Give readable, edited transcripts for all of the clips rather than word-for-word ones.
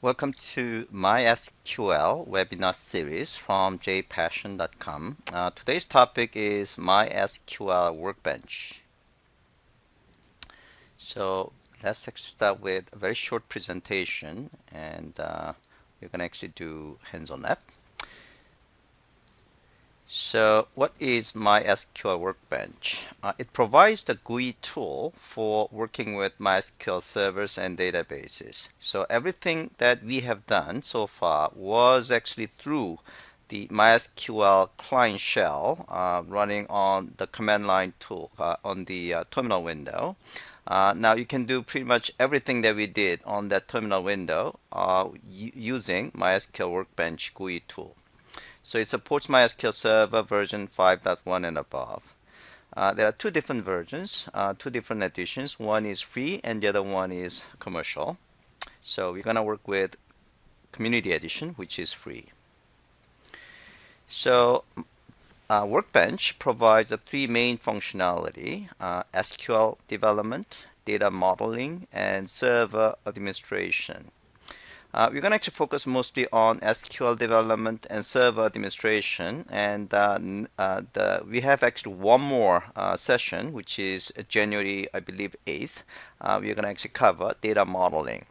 Welcome to MySQL webinar series from jpassion.com. Today's topic is MySQL Workbench. So let's actually start with a very short presentation, and we're going to actually do hands-on app. So what is MySQL Workbench? It provides the GUI tool for working with MySQL servers and databases. So everything that we have done so far was actually through the MySQL client shell running on the command line tool on the terminal window. Now you can do pretty much everything that we did on that terminal window using MySQL Workbench GUI tool. So it supports MySQL Server version 5.1 and above. There are two different versions, two different editions. One is free and the other one is commercial. So we're going to work with Community Edition, which is free. So Workbench provides the three main functionality, SQL development, data modeling, and server administration. We're going to actually focus mostly on SQL development and server administration, and we have actually one more session, which is January, I believe, 8th. We're going to actually cover data modeling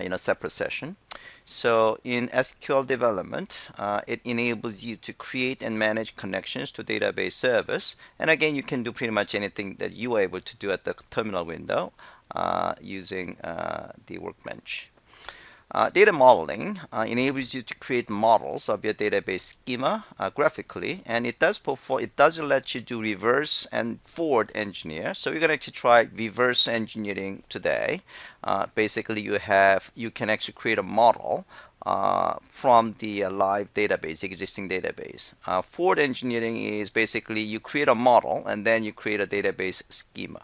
in a separate session. So in SQL development, it enables you to create and manage connections to database servers. And again, you can do pretty much anything that you are able to do at the terminal window using the Workbench. Data modeling enables you to create models of your database schema graphically, and it does let you do reverse and forward engineer. So we're going to actually try reverse engineering today. Basically, you can actually create a model from the live database, existing database. Forward engineering is basically you create a model and then you create a database schema.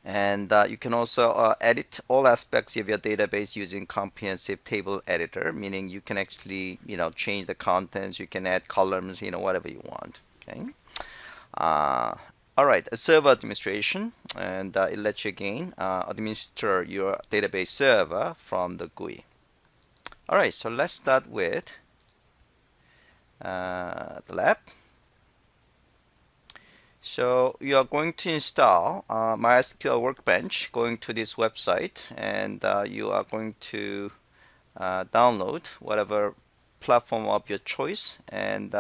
And you can also edit all aspects of your database using comprehensive table editor, meaning you can actually, change the contents, you can add columns, whatever you want. Okay. All right, server administration, and it lets you again administer your database server from the GUI. All right, so let's start with the lab. So you are going to install MySQL Workbench, going to this website, and you are going to download whatever platform of your choice. And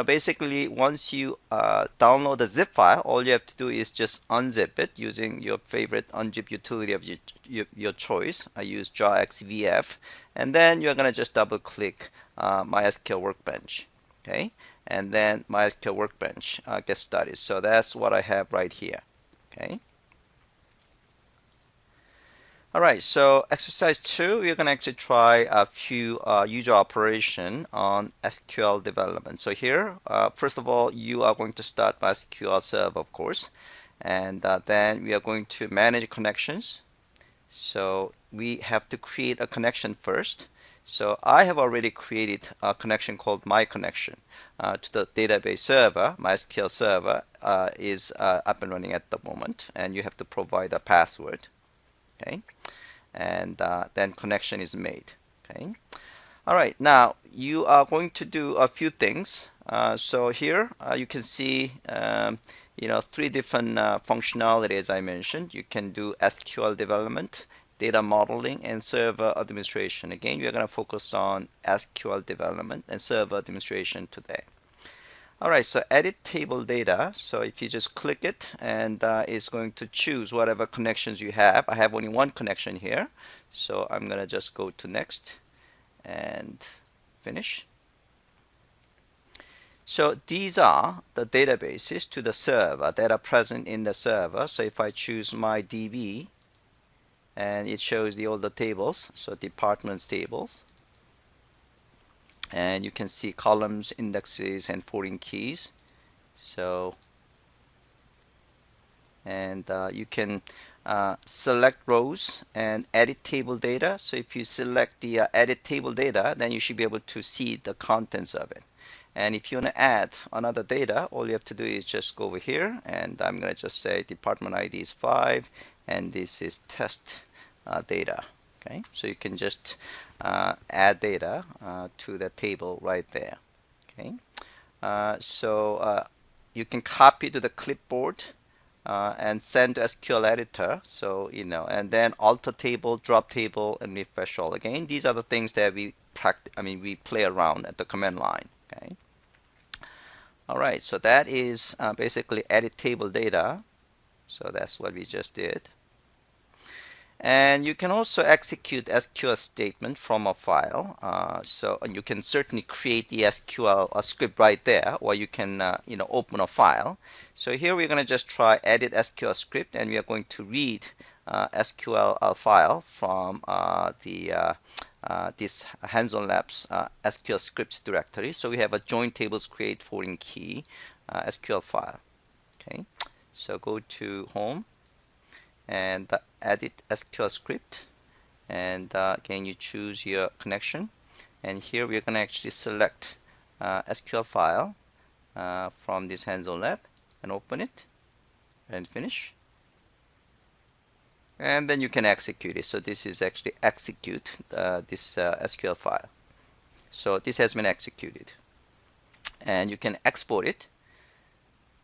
basically, once you download the zip file, all you have to do is just unzip it using your favorite unzip utility of your choice. I use JARXVF, and then you're gonna just double-click MySQL Workbench. Okay, and then MySQL Workbench gets started. So that's what I have right here. Okay. All right, so exercise 2, we're going to actually try a few user operation on SQL development. So here, first of all, you are going to start MySQL Server, of course, and then we are going to manage connections. So we have to create a connection first. So I have already created a connection called My Connection to the database server. MySQL Server is up and running at the moment, and you have to provide a password. Okay, and then connection is made. Okay. All right, now you are going to do a few things. So here you can see three different functionalities as I mentioned. You can do SQL development, data modeling, and server administration. Again, we are going to focus on SQL development and server administration today. All right, so edit table data. So if you just click it, and it's going to choose whatever connections you have. I have only one connection here, so I'm going to just go to next and finish. So these are the databases to the server that are present in the server. So if I choose my DB, and it shows all the tables, so departments tables. And you can see columns, indexes, and foreign keys. So, and you can select rows and edit table data. So if you select the edit table data, then you should be able to see the contents of it. And if you want to add another data, all you have to do is just go over here, and I'm going to just say department ID is 5, and this is test data. Okay, so you can just add data to the table right there. Okay, so you can copy to the clipboard and send to SQL editor. So and then alter table, drop table, and refresh all again. These are the things that we practice. I mean, we play around at the command line. Okay. All right. So that is basically edit table data. So that's what we just did. And you can also execute SQL statement from a file. So you can certainly create the SQL script right there, or you can open a file. So here we're going to just try edit SQL script, and we are going to read SQL file from this hands-on labs SQL scripts directory. So we have a join tables create foreign key SQL file. Okay, so go to home and edit SQL script, and again you choose your connection, and here we're going to actually select SQL file from this hands-on lab and open it and finish, and then you can execute it. So this is actually execute this SQL file. So this has been executed, and you can export it